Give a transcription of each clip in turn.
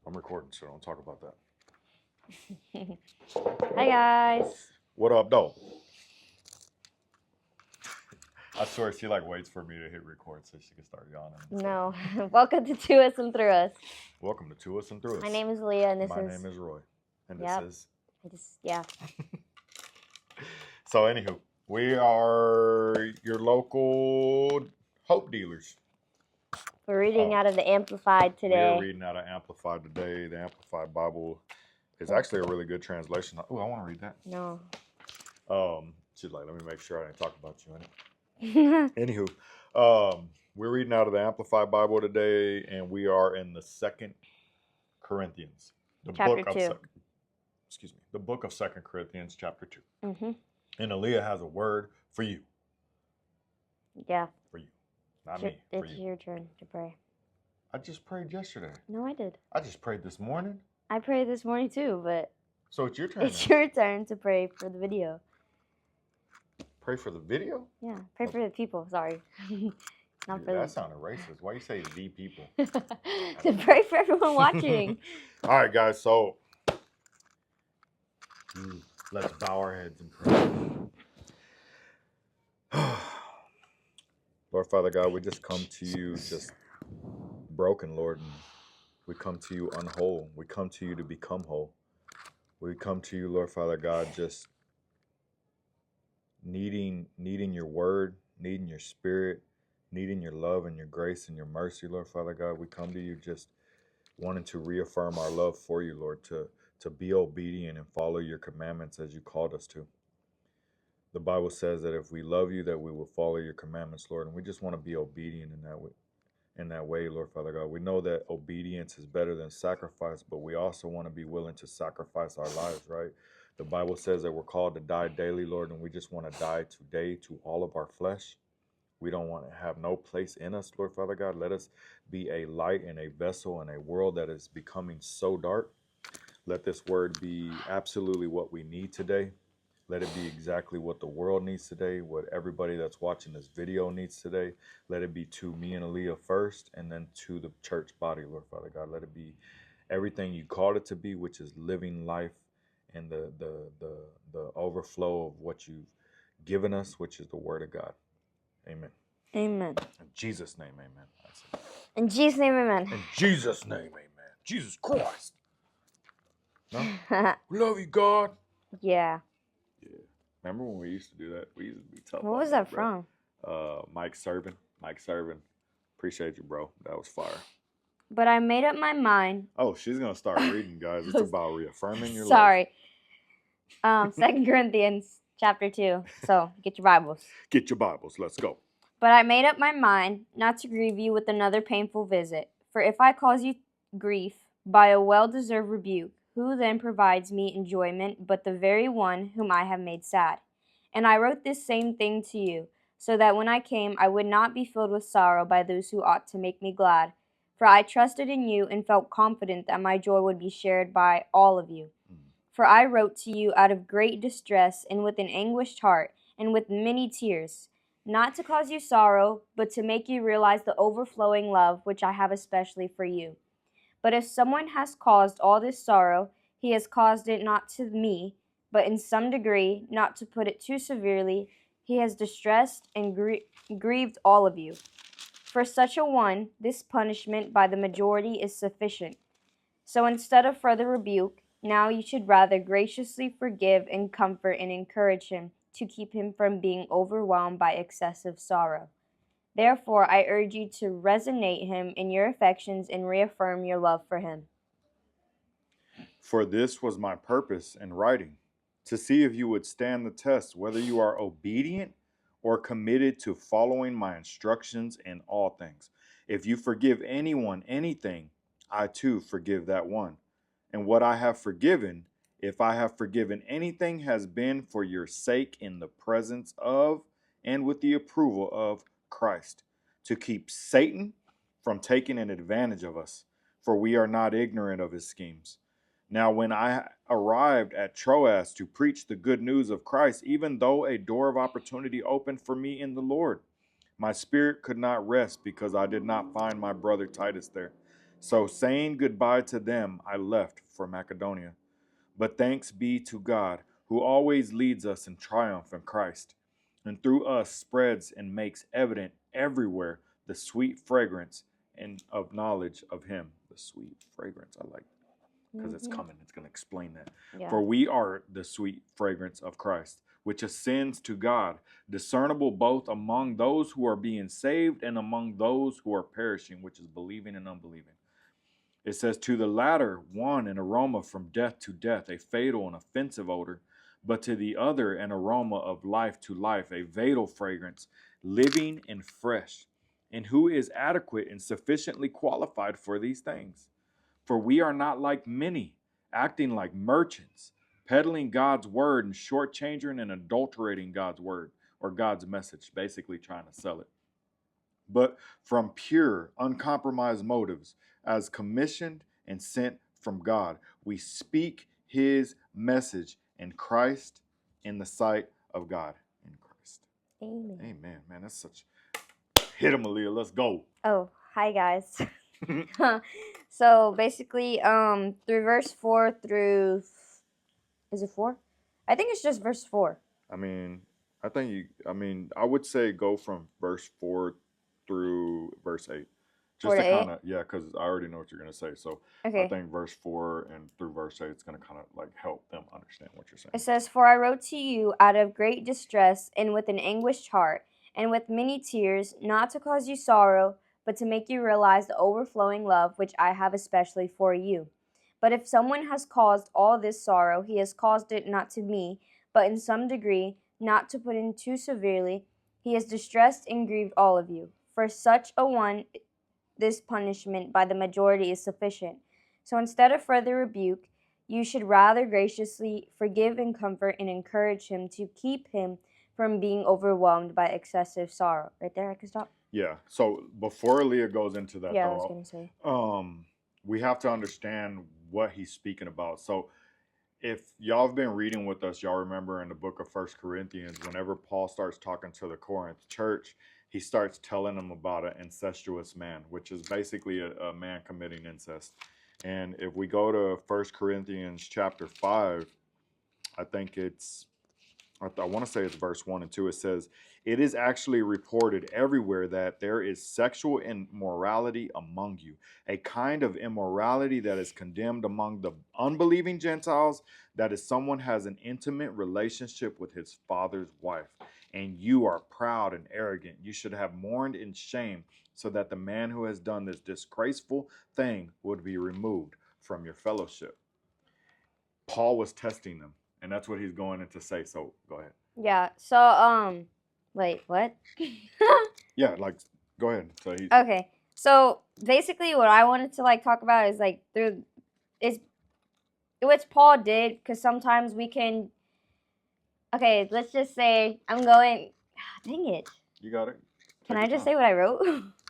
I'm recording, so don't talk about that. Hi guys. What up, though? I swear she like waits for me to hit record so she can start yawning. No, welcome to To Us and Through Us. Welcome to Us and Through Us. My name is Leah, and My name is Roy, and Yep. this is. Yeah. So, anywho, we are your local hope dealers. We're reading out of the Amplified We today. are reading out of Amplified today. The Amplified Bible is actually a really good translation. Oh, I want to read that. No. She's like, let me make sure I didn't talk about you in it. Anywho, we're reading out of the Amplified Bible today, and we are in the 2nd Corinthians, Chapter 2. The book of 2nd Corinthians, chapter 2. Mm-hmm. And Aaliyah has a word for you. Yeah. For you, not me. It's your turn to pray. I just prayed yesterday. No, I did. I just prayed this morning. I prayed this morning too, but so it's your turn. It's your turn to pray for the video. Pray for the video? Yeah, pray for the people. Sorry. Not for that sounded racist. Why you say the people? To pray for everyone watching. All right, guys. So let's bow our heads and pray. Lord Father God, we just come to you just broken, Lord. And we come to you unwhole. We come to you to become whole. We come to you, Lord Father God, just needing your word, needing your spirit, needing your love and your grace and your mercy, Lord Father God. We come to you just wanting to reaffirm our love for you, Lord, to be obedient and follow your commandments as you called us to. The Bible says that if we love you, that we will follow your commandments, Lord, and we just want to be obedient in that way, Lord Father God. We know that obedience is better than sacrifice, but we also want to be willing to sacrifice our lives, right? The Bible says that we're called to die daily, Lord, and we just want to die today to all of our flesh. We don't want to have no place in us, Lord Father God. Let us be a light and a vessel in a world that is becoming so dark. Let this word be absolutely what we need today. Let it be exactly what the world needs today, what everybody that's watching this video needs today. Let it be to me and Aaliyah first, and then to the church body, Lord Father God. Let it be everything you called it to be, which is living life and the overflow of what you've given us, which is the word of God. Amen. Amen. In Jesus' name, amen. In Jesus' name, amen. In Jesus' name, amen. Jesus Christ. No? Love you, God. Yeah. Yeah. Remember when we used to do that? We used to be tough. What was that from? Mike Servin. Appreciate you, bro. That was fire. But I made up my mind. Oh, she's going to start reading, guys. It's about reaffirming your love. Sorry. 2 Corinthians chapter 2. So get your Bibles. Get your Bibles. Let's go. But I made up my mind not to grieve you with another painful visit. For if I cause you grief by a well-deserved rebuke, who then provides me enjoyment but the very one whom I have made sad? And I wrote this same thing to you, so that when I came I would not be filled with sorrow by those who ought to make me glad. For I trusted in you and felt confident that my joy would be shared by all of you. For I wrote to you out of great distress and with an anguished heart and with many tears, not to cause you sorrow, but to make you realize the overflowing love which I have especially for you. But if someone has caused all this sorrow, he has caused it not to me, but in some degree, not to put it too severely, he has distressed and grieved all of you. For such a one, this punishment by the majority is sufficient. So instead of further rebuke, now you should rather graciously forgive and comfort and encourage him to keep him from being overwhelmed by excessive sorrow. Therefore, I urge you to resonate him in your affections and reaffirm your love for him. For this was my purpose in writing, to see if you would stand the test, whether you are obedient or committed to following my instructions in all things. If you forgive anyone anything, I too forgive that one. And what I have forgiven, if I have forgiven anything, has been for your sake in the presence of and with the approval of Christ, to keep Satan from taking an advantage of us, for we are not ignorant of his schemes. Now, when I arrived at Troas to preach the good news of Christ, even though a door of opportunity opened for me in the Lord, my spirit could not rest because I did not find my brother Titus there. So saying goodbye to them, I left for Macedonia. But thanks be to God, who always leads us in triumph in Christ, and through us spreads and makes evident everywhere the sweet fragrance and of knowledge of him. The sweet fragrance, I like, because it's coming. It's going to explain that. Yeah. For we are the sweet fragrance of Christ, which ascends to God, discernible both among those who are being saved and among those who are perishing, which is believing and unbelieving. It says, to the latter, one an aroma from death to death, a fatal and offensive odor, but to the other an aroma of life to life, a vital fragrance, living and fresh. And who is adequate and sufficiently qualified for these things? For we are not like many, acting like merchants, peddling God's word and shortchanging and adulterating God's word or God's message, basically trying to sell it. But from pure, uncompromised motives, as commissioned and sent from God, we speak his message in Christ, in the sight of God in Christ. Amen. Amen, man. That's such. Hit him, Aaliyah. Let's go. Oh, hi guys. So basically, through verse 4 through, is it 4? I think it's just verse 4. I would say go from verse 4 through verse 8. Just 4 to to 8? kind of, yeah, because I already know what you're going to say. So Okay. I think verse 4 and through verse 8 is going to kind of like help them understand what you're saying. It says, for I wrote to you out of great distress and with an anguished heart and with many tears, not to cause you sorrow, but to make you realize the overflowing love which I have especially for you. But if someone has caused all this sorrow, he has caused it not to me, but in some degree, not to put in too severely, he has distressed and grieved all of you. For such a one, this punishment by the majority is sufficient. So instead of further rebuke, you should rather graciously forgive and comfort and encourage him to keep him from being overwhelmed by excessive sorrow. Right there, I can stop. Yeah. So before Leah goes into that, Yeah, I was gonna say. we have to understand what he's speaking about. So if y'all have been reading with us, y'all remember in the book of 1 Corinthians, whenever Paul starts talking to the Corinth church, he starts telling them about an incestuous man, which is basically a man committing incest. And if we go to 1 Corinthians chapter 5, I think I want to say it's verse 1 and 2. It says, it is actually reported everywhere that there is sexual immorality among you, a kind of immorality that is condemned among the unbelieving Gentiles, that is, someone has an intimate relationship with his father's wife, and you are proud and arrogant. You should have mourned in shame, so that the man who has done this disgraceful thing would be removed from your fellowship. Paul was testing them. And that's what he's going in to say. So go ahead. Yeah. So wait, what? Yeah, like go ahead. So he's Okay. So basically, what I wanted to like talk about is like what Paul did, because sometimes we can. Okay, let's just say I'm going. Dang it. You got it. Can I just say what I wrote?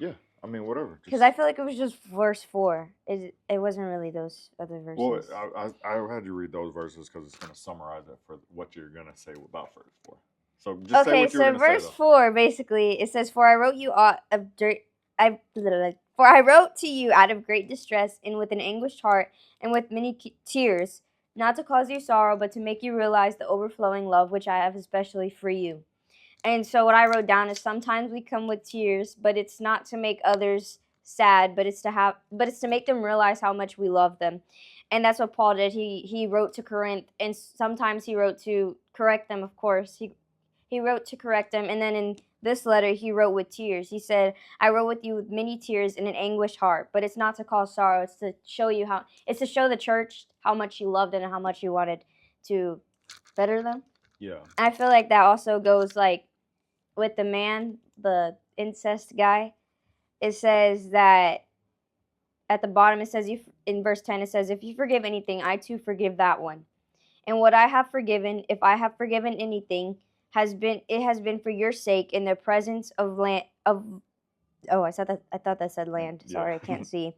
Yeah. I mean, whatever. Because I feel like it was just verse 4. It wasn't really those other verses. Well, I had you read those verses because it's going to summarize it for what you're going to say about verse 4. So just say what you're going to say. Okay, so verse 4 basically it says, "For I wrote you out of For I wrote to you out of great distress and with an anguished heart and with many tears, not to cause you sorrow, but to make you realize the overflowing love which I have especially for you." And so what I wrote down is sometimes we come with tears, but it's not to make others sad, but it's to make them realize how much we love them. And that's what Paul did. He wrote to Corinth, and sometimes he wrote to correct them, of course. He wrote to correct them, and then in this letter he wrote with tears. He said, "I wrote with you with many tears and an anguished heart," but it's not to cause sorrow. It's to show to show the church how much he loved it and how much he wanted to better them. Yeah. I feel like that also goes like with the man, the incest guy. It says that at the bottom it says, in verse 10 it says, "If you forgive anything, I too forgive that one. And what I have forgiven, if I have forgiven anything, has been for your sake in the presence of land of." Oh, I thought that said land. Sorry, Yeah. I can't see.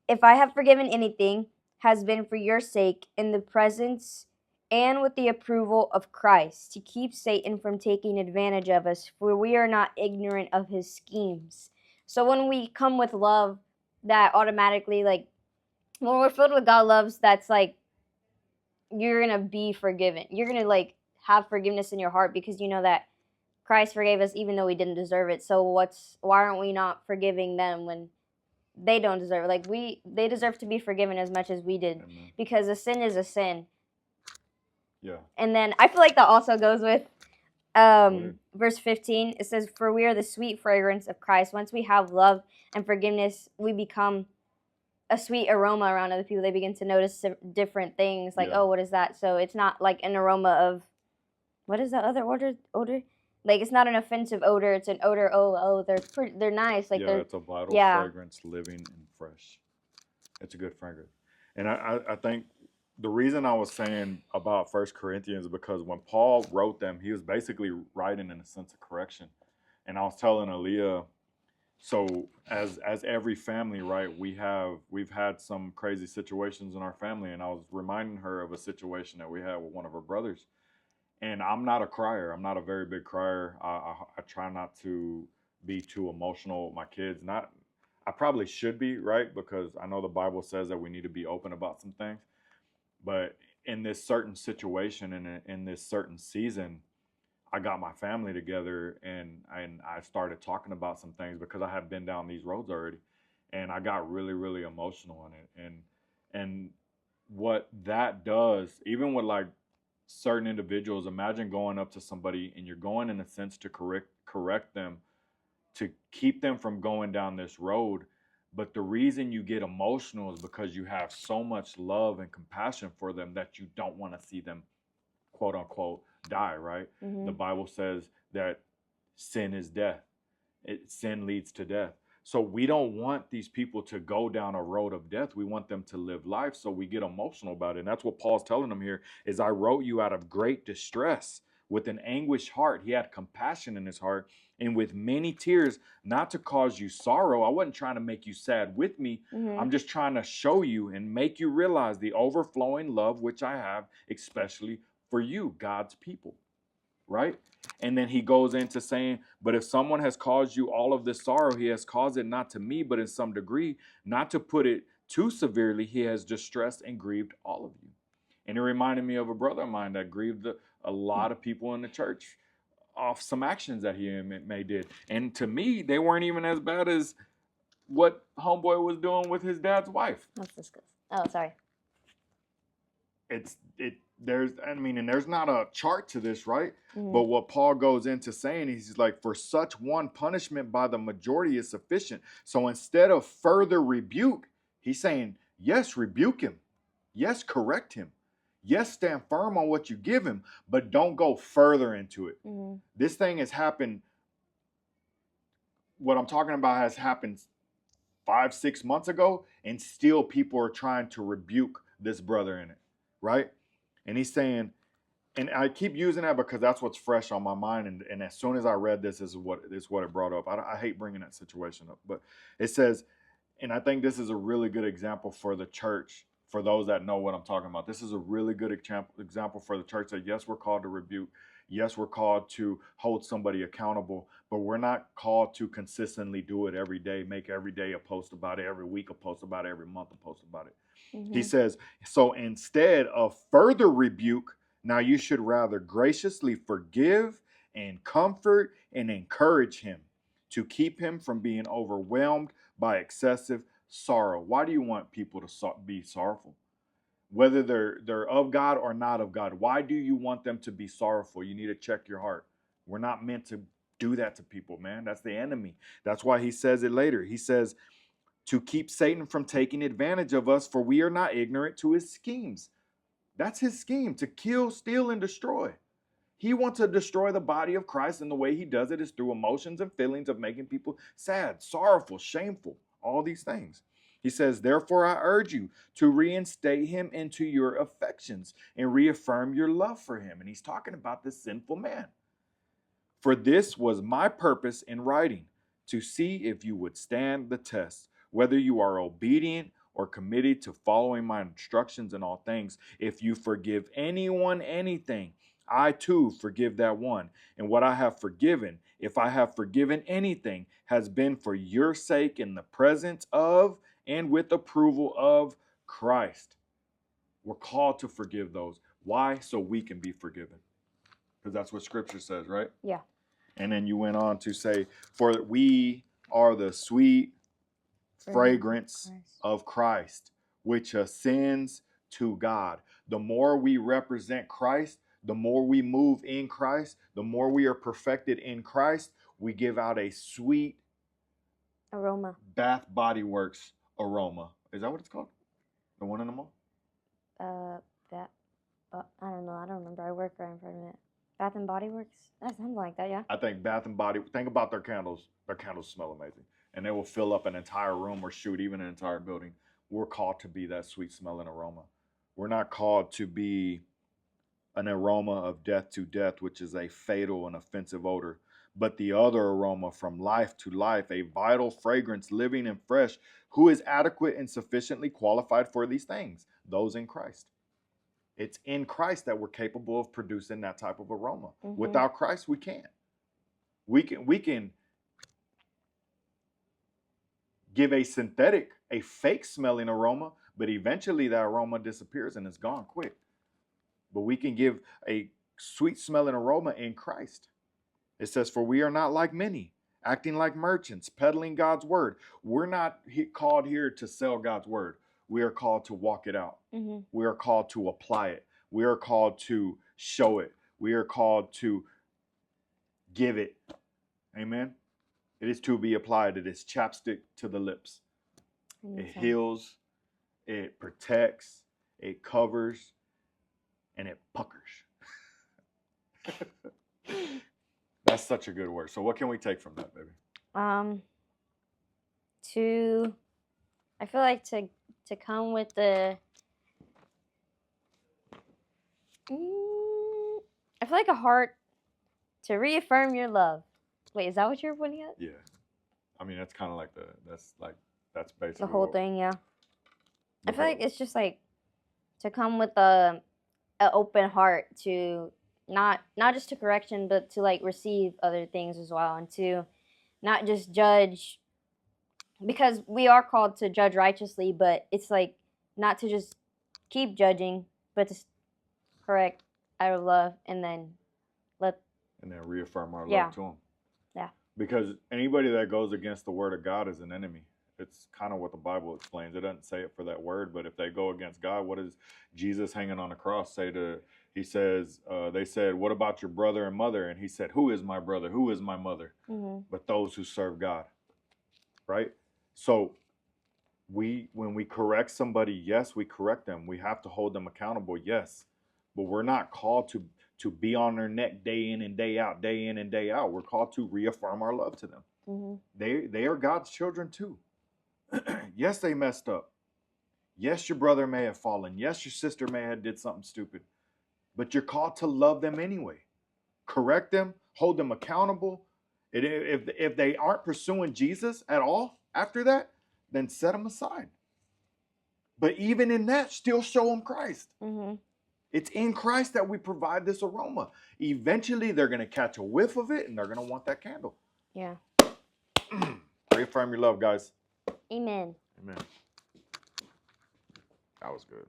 "If I have forgiven anything, has been for your sake in the presence and with the approval of Christ, to keep Satan from taking advantage of us, for we are not ignorant of his schemes." So when we come with love, that automatically, like, when we're filled with God loves, that's like you're gonna be forgiven. You're gonna like have forgiveness in your heart because you know that Christ forgave us even though we didn't deserve it. So why aren't we not forgiving them when they don't deserve it? Like they deserve to be forgiven as much as we did. Amen. Because a sin is a sin. Yeah. And then I feel like that also goes with verse 15. It says, "For we are the sweet fragrance of Christ. Once we have love and forgiveness, we become a sweet aroma around other people. They begin to notice different things, like, Yeah. oh, what is that? So it's not like an aroma of, what is that other odor? Like, it's not an offensive odor. It's an odor. Oh, they're nice. Like, Yeah, it's a vital yeah. fragrance, living and fresh. It's a good fragrance. And I think the reason I was saying about First Corinthians is because when Paul wrote them, he was basically writing in a sense of correction. And I was telling Aaliyah, so as every family, right, we've had some crazy situations in our family, and I was reminding her of a situation that we had with one of her brothers. And I'm not a crier. I'm not a very big crier. I try not to be too emotional with my kids. Not, I probably should be, right? Because I know the Bible says that we need to be open about some things. But in this certain situation and in this certain season, I got my family together and I started talking about some things because I had been down these roads already, and I got really emotional in it. And what that does, even with like certain individuals, imagine going up to somebody and you're going in a sense to correct them, to keep them from going down this road. But the reason you get emotional is because you have so much love and compassion for them that you don't want to see them, quote unquote, die, right? Mm-hmm. The Bible says that sin is death. Sin leads to death. So we don't want these people to go down a road of death. We want them to live life. So we get emotional about it. And that's what Paul's telling them here is, I wrote you out of great distress with an anguished heart. He had compassion in his heart, and with many tears, not to cause you sorrow. I wasn't trying to make you sad with me. Mm-hmm. I'm just trying to show you and make you realize the overflowing love which I have, especially for you, God's people. Right? And then he goes into saying, but if someone has caused you all of this sorrow, he has caused it not to me, but in some degree, not to put it too severely, he has distressed and grieved all of you. And it reminded me of a brother of mine that grieved a lot of people in the church off some actions that he may did. And to me, they weren't even as bad as what homeboy was doing with his dad's wife. That's disgusting. Oh, sorry. And there's not a chart to this, right? Mm-hmm. But what Paul goes into saying, he's like, for such one punishment by the majority is sufficient. So instead of further rebuke, he's saying, yes, rebuke him. Yes, correct him. Yes, stand firm on what you give him, but don't go further into it. Mm-hmm. This thing has happened. What I'm talking about has happened 5-6 months ago, and still people are trying to rebuke this brother in it, right? And he's saying, and I keep using that because that's what's fresh on my mind. And as soon as I read this, is what it brought up. I hate bringing that situation up, but it says, and I think this is a really good example for the church, for those that know what I'm talking about. This is a really good example for the church that, yes, we're called to rebuke. Yes, we're called to hold somebody accountable, but we're not called to consistently do it every day, make every day a post about it, every week a post about it, every month a post about it. Mm-hmm. He says, so instead of further rebuke, now you should rather graciously forgive and comfort and encourage him, to keep him from being overwhelmed by excessive sorrow. Why do you want people to be sorrowful? Whether they're of God or not of God. Why do you want them to be sorrowful? You need to check your heart. We're not meant to do that to people, man. That's the enemy. That's why he says it later. He says, to keep Satan from taking advantage of us, for we are not ignorant to his schemes. That's his scheme, to kill, steal, and destroy. He wants to destroy the body of Christ, and the way he does it is through emotions and feelings of making people sad, sorrowful, shameful, all these things. He says, therefore, I urge you to reinstate him into your affections and reaffirm your love for him. And he's talking about this sinful man. For this was my purpose in writing, to see if you would stand the test, whether you are obedient or committed to following my instructions in all things. If you forgive anyone anything, I too forgive that one. And what I have forgiven, if I have forgiven anything, has been for your sake in the presence of and with approval of Christ. We're called to forgive those. Why? So we can be forgiven. Because that's what Scripture says, right? Yeah. And then you went on to say, for we are the sweet fragrance of Christ, which ascends to God. The more we represent Christ, the more we move in Christ, the more we are perfected in Christ, we give out a sweet aroma. Bath Body Works aroma. Is that what it's called? The one in the mall? That. I don't know. I don't remember. I work right in front of it. Bath and Body Works. That's something like that, yeah. I think Bath and Body. Think about their candles. Their candles smell amazing, and they will fill up an entire room or shoot even an entire building. We're called to be that sweet smelling aroma. We're not called to be an aroma of death to death, which is a fatal and offensive odor, but the other aroma from life to life, a vital fragrance, living and fresh. Who is adequate and sufficiently qualified for these things? Those in Christ. It's in Christ that we're capable of producing that type of aroma. Mm-hmm. Without Christ, we can't. We can give a synthetic, a fake smelling aroma, but eventually that aroma disappears and it's gone quick. But we can give a sweet smelling aroma in Christ. It says, for we are not like many, acting like merchants, peddling God's word. We're not called here to sell God's word. We are called to walk it out. Mm-hmm. We are called to apply it. We are called to show it. We are called to give it. Amen. It is to be applied. It is chapstick to the lips. It heals, it protects, it covers, and it puckers. That's such a good word. So what can we take from that, baby? I feel like to come with the I feel like a heart to reaffirm your love. Wait, is that what you're pointing at? Yeah. I mean, that's kind of like that's basically the whole thing, yeah. I feel like it's just like to come with an open heart to not just to correction, but to like receive other things as well, and to not just judge, because we are called to judge righteously, but it's like not to just keep judging, but to correct out of love, and then reaffirm our love to him. Yeah. Because anybody that goes against the word of God is an enemy. It's kind of what the Bible explains. It doesn't say it for that word, but if they go against God, what does Jesus hanging on the cross say to? He says, they said, "What about your brother and mother?" And he said, "Who is my brother? Who is my mother?" Mm-hmm. But those who serve God, right? So when we correct somebody, yes, we correct them. We have to hold them accountable, yes, but we're not called to be on their neck day in and day out, day in and day out. We're called to reaffirm our love to them. Mm-hmm. They are God's children too. Yes, they messed up. Yes, your brother may have fallen. Yes, your sister may have did something stupid. But you're called to love them anyway. Correct them, hold them accountable. If they aren't pursuing Jesus at all after that, then set them aside. But even in that, still show them Christ. Mm-hmm. It's in Christ that we provide this aroma. Eventually, they're going to catch a whiff of it, and they're going to want that candle. Yeah. Reaffirm your love, guys. Amen. Amen. That was good.